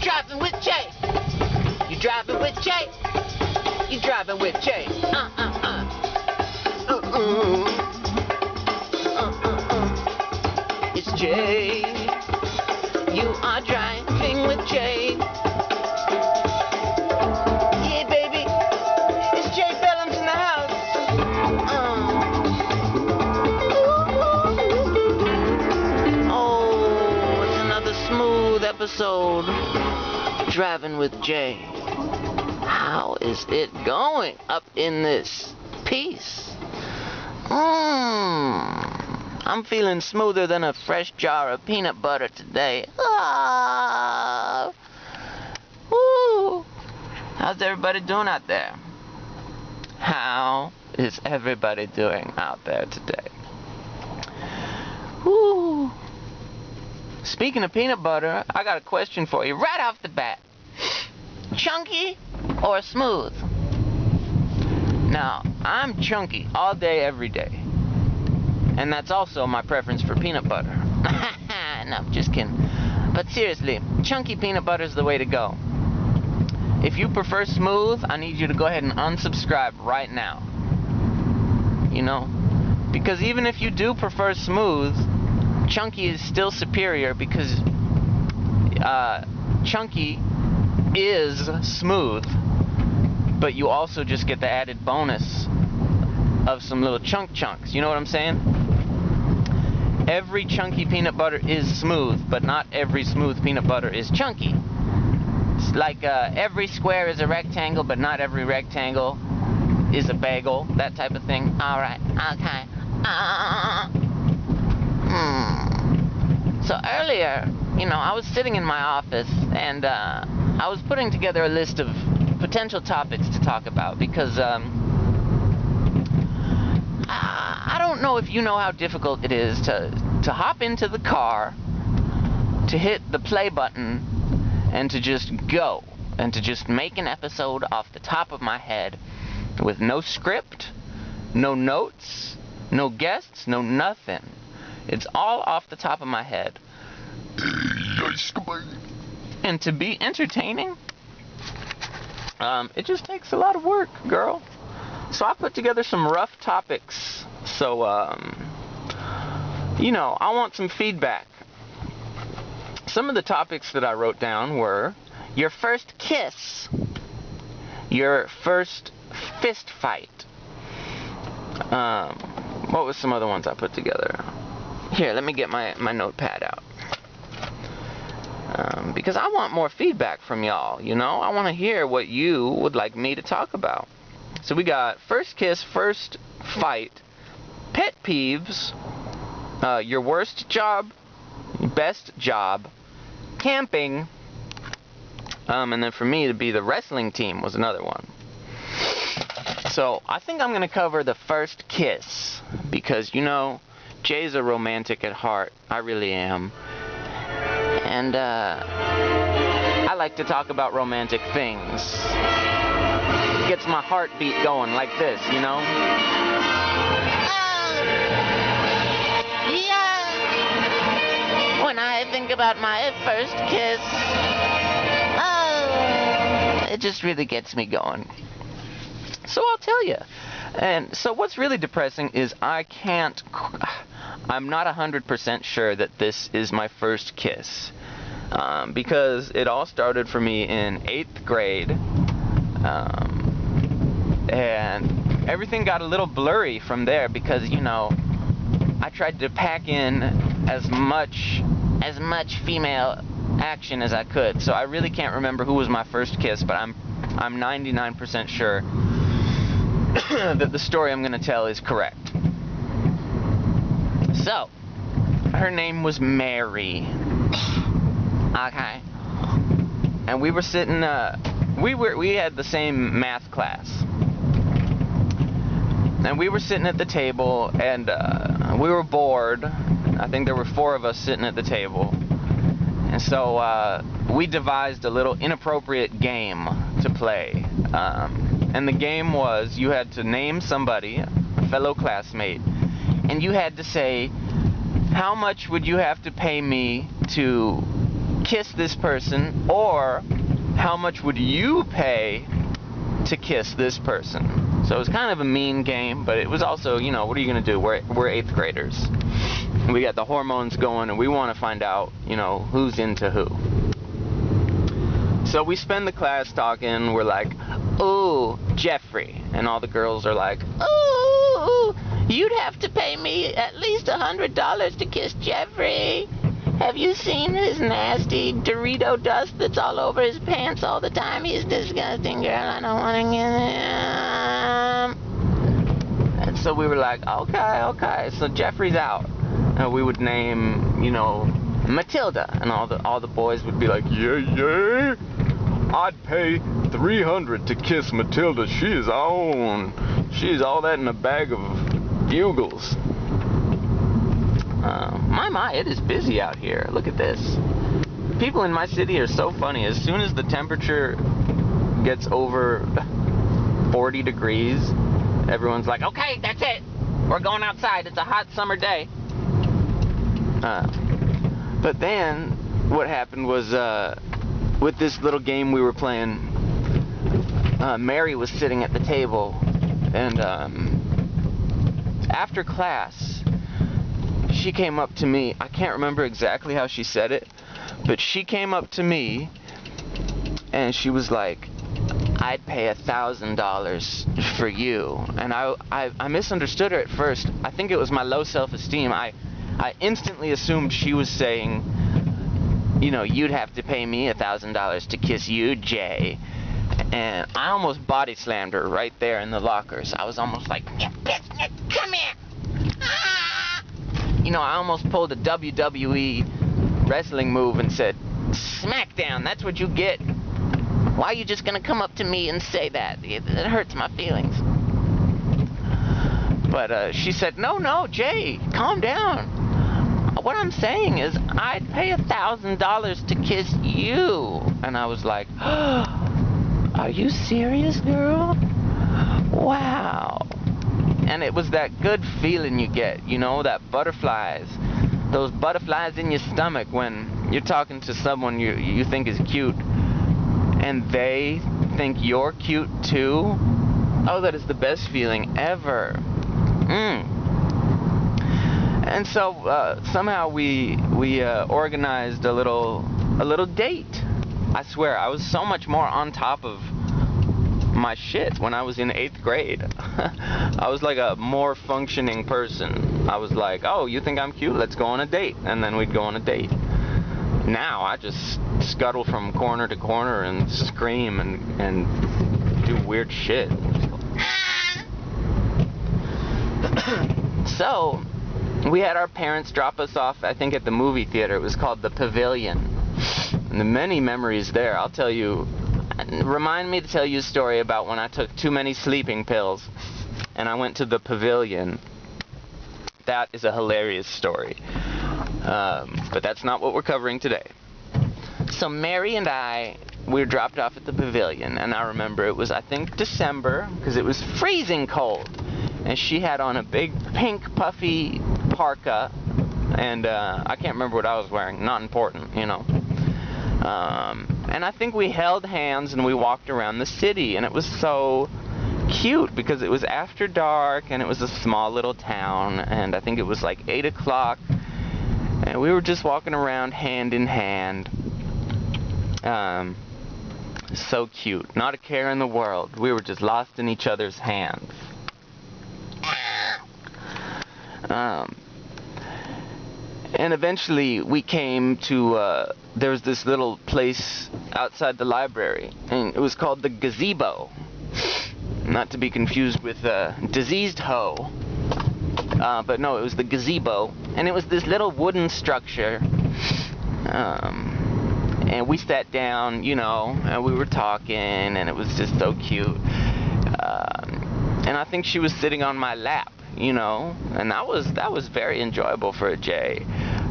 driving with Jay. You driving with Jay. You driving with Jay. It's Jay. You are driving with Jay. Yeah, baby. It's Jay Bellums in the house. Oh, it's another smooth episode. Driving with Jay. How is it going up in this piece? I'm feeling smoother than a fresh jar of peanut butter today. Woo. How's everybody doing out there? How is everybody doing out there today? Woo. Speaking of peanut butter, I got a question for you right off the bat. Chunky or smooth? Now, I'm chunky all day, every day. And that's also my preference for peanut butter. No, just kidding. But seriously, chunky peanut butter is the way to go. If you prefer smooth, I need you to go ahead and unsubscribe right now. You know? Because even if you do prefer smooth, chunky is still superior because chunky is smooth, but you also just get the added bonus of some little chunks. You know what I'm saying? Every chunky peanut butter is smooth, but not every smooth peanut butter is chunky. It's like every square is a rectangle, but not every rectangle is a bagel. That type of thing. Alright, okay. So earlier, you know, I was sitting in my office and I was putting together a list of potential topics to talk about because I don't know if you know how difficult it is to hop into the car, to hit the play button, and to just go, and to just make an episode off the top of my head with no script, no notes, no guests, no nothing. It's all off the top of my head. And to be entertaining, it just takes a lot of work, girl. So I put together some rough topics. So, you know, I want some feedback. Some of the topics that I wrote down were your first kiss, your first fist fight. What was some other ones I put together? Here, let me get my notepad out. Because I want more feedback from y'all, you know? I want to hear what you would like me to talk about. So we got first kiss, first fight, pet peeves, your worst job, best job, camping, and then for me to be the wrestling team was another one. So I think I'm going to cover the first kiss because, you know, Jay's a romantic at heart. I really am. And I like to talk about romantic things. It gets my heartbeat going like this, you know? Yeah. When I think about my first kiss, it just really gets me going. So I'll tell you. And so what's really depressing is I'm not 100% sure that this is my first kiss. Because it all started for me in 8th grade. And everything got a little blurry from there because, you know, I tried to pack in as much female action as I could. So I really can't remember who was my first kiss, but I'm 99% sure that the story I'm going to tell is correct. So, her name was Mary. Okay. And we were sitting, we had the same math class. And we were sitting at the table, and we were bored. I think there were 4 of us sitting at the table. And so we devised a little inappropriate game to play. And the game was you had to name somebody, a fellow classmate, and you had to say, how much would you have to pay me to kiss this person, or how much would you pay to kiss this person? So it was kind of a mean game, but it was also, you know, what are you going to do? We're 8th graders. We got the hormones going, and we want to find out, you know, who's into who. So we spend the class talking. We're like, ooh, Jeffrey. And all the girls are like, ooh, you'd have to pay me at least $100 to kiss Jeffrey. Have you seen his nasty Dorito dust that's all over his pants all the time? He's disgusting, girl. I don't want to get him. And so we were like, okay. So Jeffrey's out. And we would name, you know, Matilda. And all the boys would be like, yeah. I'd pay $300 to kiss Matilda. She is on. She's all that in a bag of bugles. My, it is busy out here. Look at this. People in my city are so funny. As soon as the temperature gets over 40 degrees, everyone's like, okay, that's it. We're going outside. It's a hot summer day. But then what happened was, with this little game we were playing, Mary was sitting at the table, and after class, she came up to me. I can't remember exactly how she said it, but she came up to me, and she was like, I'd pay $1,000 for you. And I misunderstood her at first. I think it was my low self-esteem. I instantly assumed she was saying, you know, you'd have to pay me $1,000 to kiss you, Jay. And I almost body slammed her right there in the lockers. I was almost like, come here. Ah! You know, I almost pulled a WWE wrestling move and said, Smackdown, that's what you get. Why are you just gonna come up to me and say that? It hurts my feelings. But she said, no, Jay, calm down. What I'm saying is, I'd pay $1,000 to kiss you. And I was like, are you serious, girl? Wow. And it was that good feeling you get, you know, that butterflies. Those butterflies in your stomach when you're talking to someone you think is cute, and they think you're cute too. Oh, that is the best feeling ever. And so somehow we organized a little date. I swear, I was so much more on top of my shit when I was in 8th grade. I was like a more functioning person. I was like, oh, you think I'm cute? Let's go on a date. And then we'd go on a date. Now I just scuttle from corner to corner and scream and do weird shit. So we had our parents drop us off, I think, at the movie theater. It was called the Pavilion. And the many memories there, I'll tell you. Remind me to tell you a story about when I took too many sleeping pills and I went to the Pavilion. That is a hilarious story. But that's not what we're covering today. So Mary and we were dropped off at the Pavilion, and I remember it was, I think, December, because it was freezing cold. And she had on a big pink puffy parka, and I can't remember what I was wearing. Not important, you know. And I think we held hands and we walked around the city, and it was so cute because it was after dark and it was a small little town, and I think it was like 8 o'clock, and we were just walking around hand in hand. So cute. Not a care in the world. We were just lost in each other's hands. And eventually we came to, there was this little place outside the library, and it was called the Gazebo. Not to be confused with Diseased Hoe. But no, it was the Gazebo. And it was this little wooden structure. And we sat down, you know, and we were talking, and it was just so cute. And I think she was sitting on my lap, you know, and that was very enjoyable for a J.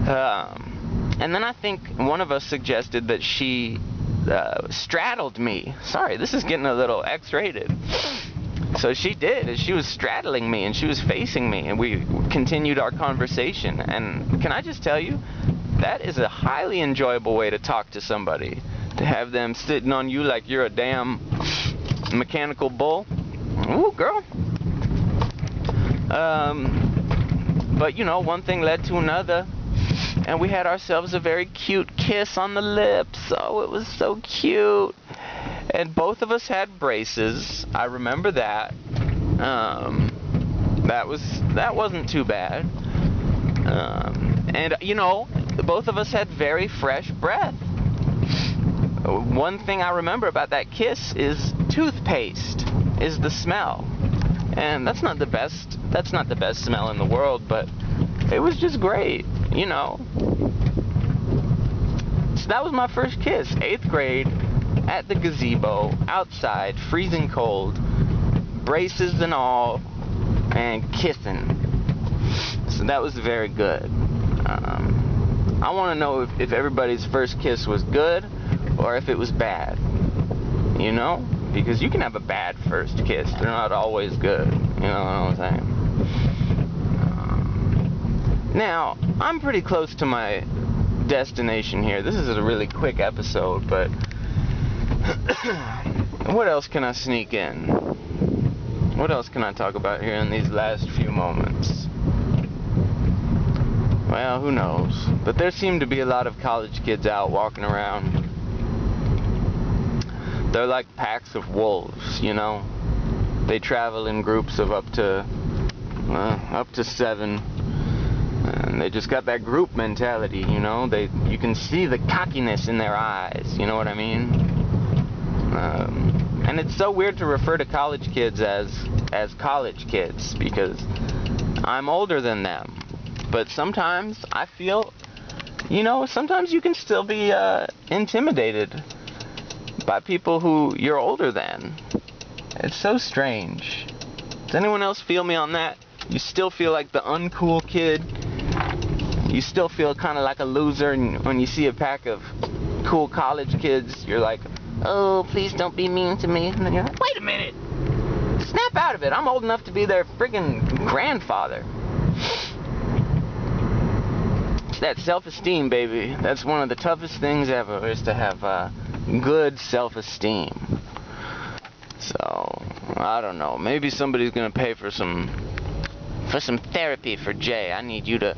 And then I think one of us suggested that she straddled me. Sorry, this is getting a little X-rated. So she did, and she was straddling me, and she was facing me, and we continued our conversation. And can I just tell you, that is a highly enjoyable way to talk to somebody. To have them sitting on you like you're a damn mechanical bull. Ooh, girl. But you know, one thing led to another, and we had ourselves a very cute kiss on the lips. Oh, it was so cute. And both of us had braces. I remember that. That wasn't too bad. And you know, both of us had very fresh breath. One thing I remember about that kiss is toothpaste is the smell. And that's not the best smell in the world, but it was just great, you know. So that was my first kiss, 8th grade, at the gazebo, outside, freezing cold, braces and all, and kissing. So that was very good. I want to know if everybody's first kiss was good or if it was bad, you know? Because you can have a bad first kiss. They're not always good, you know what I'm saying? Now, I'm pretty close to my destination here. This is a really quick episode, but what else can I sneak in? What else can I talk about here in these last few moments? Well, who knows? But there seem to be a lot of college kids out walking around. They're like packs of wolves, you know? They travel in groups of up to 7. And they just got that group mentality, you know? You can see the cockiness in their eyes, you know what I mean? And it's so weird to refer to college kids as college kids, because I'm older than them. But sometimes I feel, you know, sometimes you can still be intimidated by people who you're older than. It's so strange. Does anyone else feel me on that? You still feel like the uncool kid? You still feel kind of like a loser, and when you see a pack of cool college kids, you're like, oh, please don't be mean to me. And then you're like, wait a minute! Snap out of it. I'm old enough to be their friggin' grandfather. That self-esteem, baby. That's one of the toughest things ever, is to have good self-esteem. So, I don't know. Maybe somebody's gonna pay for some therapy for Jay. I need you to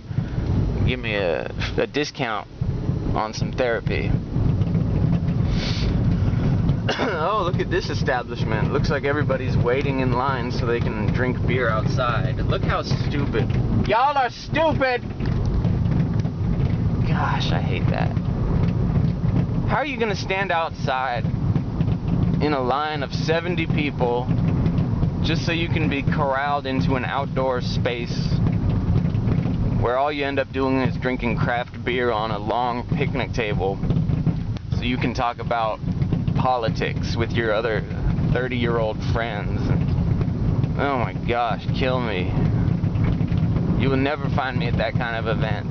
give me a discount on some therapy. Oh, look at this establishment. Looks like everybody's waiting in line so they can drink beer outside. Look how stupid. Y'all are stupid! Gosh, I hate that. How are you gonna stand outside in a line of 70 people just so you can be corralled into an outdoor space where all you end up doing is drinking craft beer on a long picnic table so you can talk about politics with your other 30-year-old friends? Oh my gosh, kill me. You will never find me at that kind of event.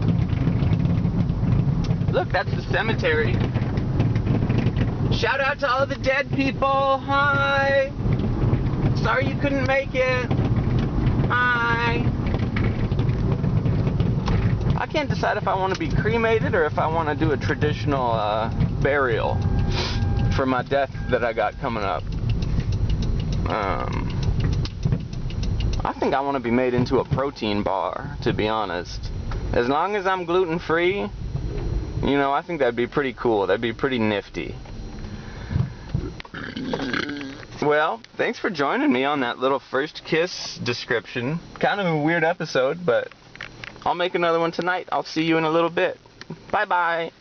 Look, that's the cemetery. Shout out to all the dead people. Hi. Sorry you couldn't make it. Hi. I can't decide if I want to be cremated or if I want to do a traditional burial for my death that I got coming up. I think I want to be made into a protein bar, to be honest. As long as I'm gluten-free, you know, I think that'd be pretty cool. That'd be pretty nifty. Well, thanks for joining me on that little first kiss description. Kind of a weird episode, but I'll make another one tonight. I'll see you in a little bit. Bye-bye.